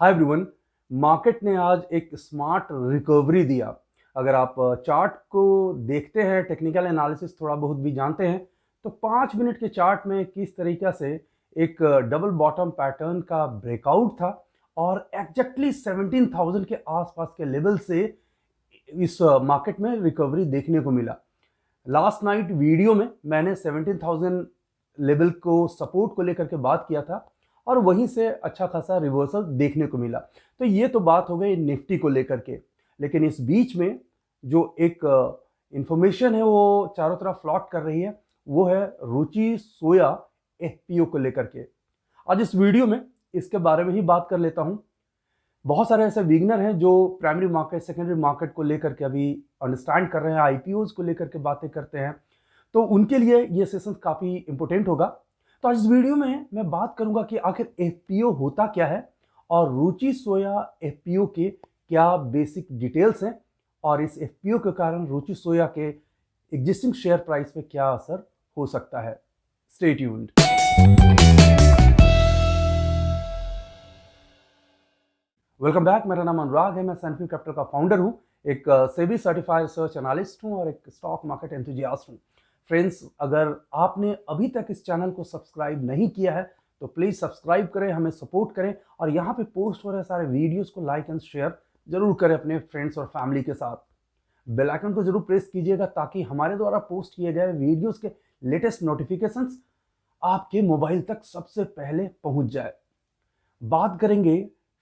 Hi everyone. Market ने आज एक स्मार्ट रिकवरी दिया। अगर आप चार्ट को देखते हैं, टेक्निकल एनालिसिस थोड़ा बहुत भी जानते हैं, तो 5 मिनट के चार्ट में किस तरीके से एक डबल बॉटम पैटर्न का ब्रेकआउट था और एग्जैक्टली 17,000 के आसपास के लेवल से इस मार्केट में रिकवरी देखने को मिला। लास्ट नाइट वीडियो में मैंने 17,000 लेवल को सपोर्ट को लेकर के बात किया था और वहीं से अच्छा खासा रिवर्सल देखने को मिला। तो ये तो बात हो गई निफ्टी को लेकर के, लेकिन इस बीच में जो एक इंफॉर्मेशन है वो चारों तरफ फ्लॉट कर रही है, वो है रुचि सोया एफपीओ को लेकर के। आज इस वीडियो में इसके बारे में ही बात कर लेता हूँ। बहुत सारे ऐसे बिगनर हैं जो प्राइमरी मार्केट सेकेंडरी मार्केट को लेकर के अभी अंडरस्टैंड कर रहे हैं, आईपीओज को लेकर के बातें करते हैं, तो उनके लिए ये सेशन काफ़ी इंपॉर्टेंट होगा। तो आज इस वीडियो में मैं बात करूंगा कि आखिर एफपीओ होता क्या है और रुचि सोया एफपीओ के क्या बेसिक डिटेल्स हैं और इस एफपीओ के कारण रुचि सोया के एग्जिस्टिंग शेयर प्राइस पे क्या असर हो सकता है। Stay tuned. Welcome back. मेरा नाम अनुराग है, मैं सनफी कैपिटल का फाउंडर हूं, एक सेबी सर्टिफाइड रिसर्च एनालिस्ट हूं और एक स्टॉक मार्केट एंथुजियास्ट हूं। फ्रेंड्स, अगर आपने अभी तक इस चैनल को सब्सक्राइब नहीं किया है तो प्लीज़ सब्सक्राइब करें, हमें सपोर्ट करें और यहाँ पे पोस्ट हो रहे सारे वीडियोस को लाइक एंड शेयर जरूर करें अपने फ्रेंड्स और फैमिली के साथ। बेल आइकन को जरूर प्रेस कीजिएगा ताकि हमारे द्वारा पोस्ट किए गए वीडियोस के लेटेस्ट नोटिफिकेशंस आपके मोबाइल तक सबसे पहले पहुंच जाए। बात करेंगे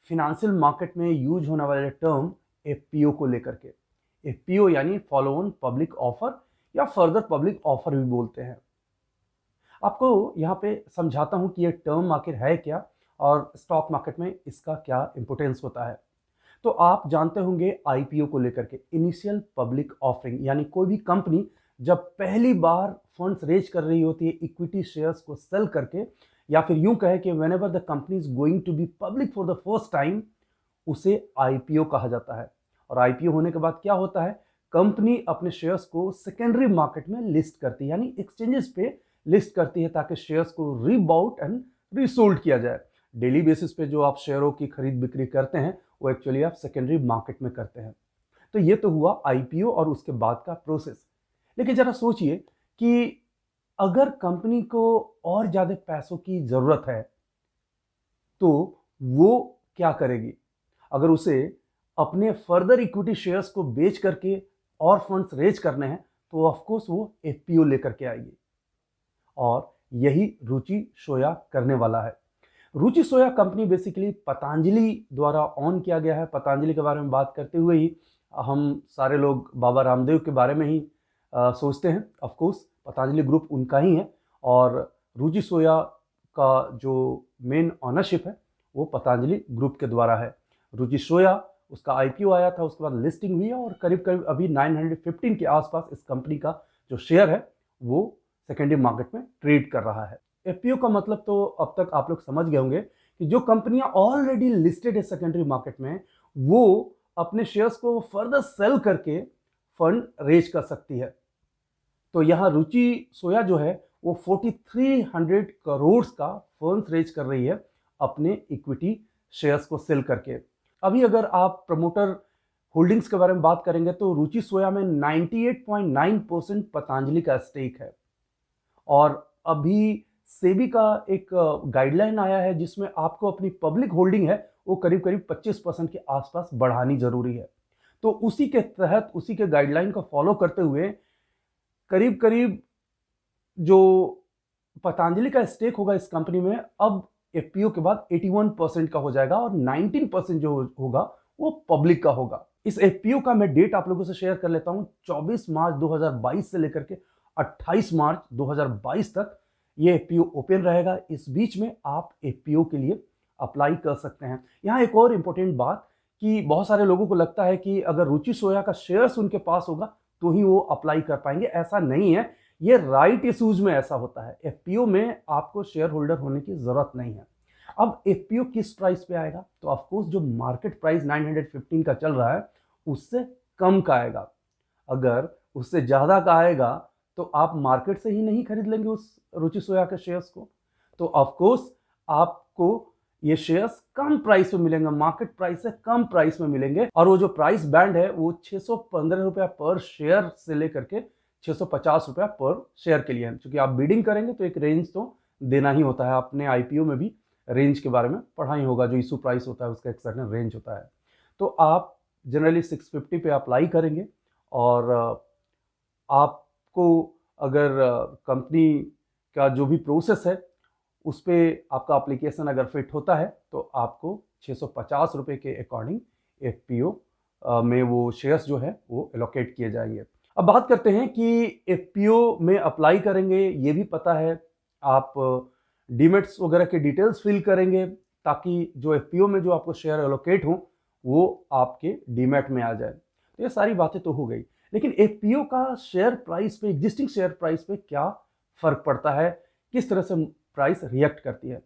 फिनेंशियल मार्केट में यूज होने वाले टर्म एफपीओ को लेकर के। एफपीओ यानी फॉलो ऑन पब्लिक ऑफर या फर्दर पब्लिक ऑफर भी बोलते हैं। आपको यहाँ पे समझाता हूँ कि ये टर्म आखिर है क्या और स्टॉक मार्केट में इसका क्या इंपोर्टेंस होता है। तो आप जानते होंगे आईपीओ को लेकर के, इनिशियल पब्लिक ऑफरिंग, यानी कोई भी कंपनी जब पहली बार फंड्स रेज कर रही होती है इक्विटी शेयर्स को सेल करके, या फिर यूं कहे कि whenever the company is going to be public for the first time, उसे आईपीओ कहा जाता है। और आईपीओ होने के बाद क्या होता है, कंपनी अपने शेयर्स को सेकेंडरी मार्केट में लिस्ट करती है, यानी एक्सचेंजेस पे लिस्ट करती है ताकि शेयर्स को रीबाउट एंड रीसोल्ड किया जाए। डेली बेसिस पे जो आप शेयरों की खरीद बिक्री करते हैं वो एक्चुअली आप सेकेंडरी मार्केट में करते हैं। तो ये तो हुआ आईपीओ और उसके बाद का प्रोसेस। लेकिन जरा सोचिए कि अगर कंपनी को और ज्यादा पैसों की जरूरत है तो वो क्या करेगी। अगर उसे अपने फर्दर इक्विटी शेयर्स को बेच करके और फंड्स रेज करने हैं तो ऑफ कोर्स वो एफपीओ लेकर के आएगी और यही रुचि सोया करने वाला है। रुचि सोया कंपनी बेसिकली पतंजलि द्वारा ऑन किया गया है। पतंजलि के बारे में बात करते हुए ही हम सारे लोग बाबा रामदेव के बारे में ही सोचते हैं। ऑफ कोर्स पतंजलि ग्रुप उनका ही है और रुचि सोया का जो मेन ऑनरशिप है वो पतंजलि ग्रुप के द्वारा है। रुचि सोया उसका आईपीओ आया था, उसके बाद लिस्टिंग हुई है और करीब करीब अभी 915 के आसपास इस कंपनी का जो शेयर है वो सेकेंडरी मार्केट में ट्रेड कर रहा है। एफपीओ का मतलब तो अब तक आप लोग समझ गए होंगे कि जो कंपनियां ऑलरेडी लिस्टेड है सेकेंडरी मार्केट में, वो अपने शेयर्स को फर्दर सेल करके फंड रेज कर सकती है। तो यहां रुचि सोया जो है वो 4300 करोड़ का फंड रेज कर रही है अपने इक्विटी शेयर्स को सेल करके। अभी अगर आप प्रमोटर होल्डिंग्स के बारे में बात करेंगे तो रुचि सोया में 98.9% पतंजलि का स्टेक है और अभी सेबी का एक गाइडलाइन आया है जिसमें आपको अपनी पब्लिक होल्डिंग है वो करीब करीब 25% के आसपास बढ़ानी जरूरी है। तो उसी के तहत, उसी के गाइडलाइन को फॉलो करते हुए करीब करीब जो पतंजलि का स्टेक होगा इस कंपनी में अब एफपीओ के बाद 81% का हो जाएगा और 19% जो होगा वो पब्लिक का होगा। इस एफपीओ का मैं डेट आप लोगों से शेयर कर लेता हूं। 24 मार्च 2022 से लेकर के 28 मार्च 2022 तक ये एफपीओ ओपन रहेगा। इस बीच में आप एफपीओ के लिए अप्लाई कर सकते हैं। यहाँ एक और इंपॉर्टेंट बात कि बहुत सारे लोगों को लगता है कि अगर रुचि सोया का शेयर्स उनके पास होगा तो ही वो अप्लाई कर पाएंगे। ऐसा नहीं है, ये राइट इशूज में ऐसा होता है। एफपीओ में आपको शेयर होल्डर होने की जरूरत नहीं है। अब एफपीओ किस प्राइस पे आएगा, तो ऑफकोर्स जो मार्केट प्राइस 915 का चल रहा है उससे कम का आएगा। अगर उससे ज्यादा का आएगा तो आप मार्केट से ही नहीं खरीद लेंगे उस रुचि सोया के शेयर्स को, तो ऑफकोर्स आपको ये शेयर्स कम प्राइस में मिलेंगे, मार्केट प्राइस से कम प्राइस में मिलेंगे। और वो जो प्राइस बैंड है वो 615 रुपया पर शेयर से लेकर के 650 रुपया पर शेयर के लिए है। क्योंकि आप बिडिंग करेंगे तो एक रेंज तो देना ही होता है। आपने आईपीओ में भी रेंज के बारे में पढ़ा ही होगा, जो इशू प्राइस होता है उसका एक सर्टेन रेंज होता है। तो आप जनरली 650 पे अप्लाई करेंगे और आपको अगर कंपनी का जो भी प्रोसेस है उस पर आपका एप्लीकेशन अगर फिट होता है तो आपको 650 रुपये के अकॉर्डिंग एफपीओ में वो शेयर्स जो है वो एलोकेट किए जाएंगे। अब बात करते हैं कि एफपीओ में अप्लाई करेंगे, ये भी पता है आप डीमेट्स वगैरह के डिटेल्स फिल करेंगे ताकि जो एफपीओ में जो आपको शेयर एलोकेट हो वो आपके डीमेट में आ जाए। तो ये सारी बातें तो हो गई, लेकिन एफपीओ का शेयर प्राइस पे, एग्जिस्टिंग शेयर प्राइस पे क्या फर्क पड़ता है, किस तरह से प्राइस रिएक्ट करती है।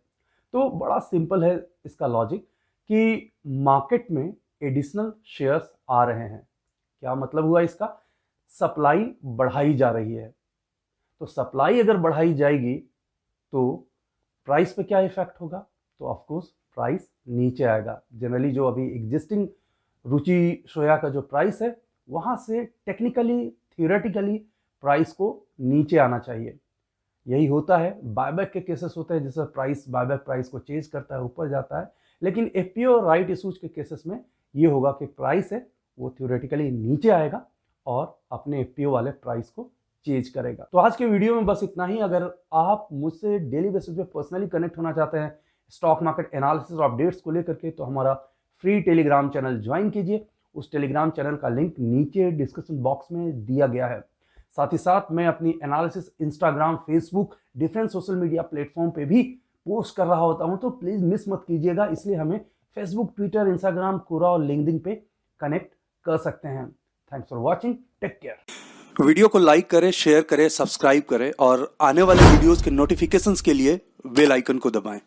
तो बड़ा सिंपल है इसका लॉजिक कि मार्केट में एडिशनल शेयर्स आ रहे हैं। क्या मतलब हुआ इसका? सप्लाई बढ़ाई जा रही है। तो सप्लाई अगर बढ़ाई जाएगी तो प्राइस पे क्या इफेक्ट होगा? तो ऑफ कोर्स प्राइस नीचे आएगा। जनरली जो अभी एग्जिस्टिंग रुचि सोया का जो प्राइस है वहां से टेक्निकली थियोरेटिकली प्राइस को नीचे आना चाहिए। यही होता है, बायबैक के केसेस होते हैं जिससे प्राइस बायबैक प्राइस को चेंज करता है, ऊपर जाता है। लेकिन एफपीओ राइट इशूज के केसेस में ये होगा कि प्राइस है वो थियोरेटिकली नीचे आएगा और अपने एफपीओ वाले प्राइस को चेंज करेगा। तो आज के वीडियो में बस इतना ही। अगर आप मुझसे डेली बेसिस पे पर्सनली कनेक्ट होना चाहते हैं स्टॉक मार्केट एनालिसिस और अपडेट्स को लेकर के, तो हमारा फ्री टेलीग्राम चैनल ज्वाइन कीजिए। उस टेलीग्राम चैनल का लिंक नीचे डिस्क्रिप्शन बॉक्स में दिया गया है। साथ ही साथ मैं अपनी analysis Instagram, Facebook, different social media platform पे भी पोस्ट कर रहा होता हूं, तो प्लीज़ मिस मत कीजिएगा। इसलिए हमें फेसबुक, ट्विटर, इंस्टाग्राम, कोरा और लिंक्डइन पे कनेक्ट कर सकते हैं। Thanks for watching, take care. Video को लाइक करें, शेयर करें, सब्सक्राइब करें और आने वाले वीडियोस के नोटिफिकेशंस के लिए बेल आइकन को दबाएं।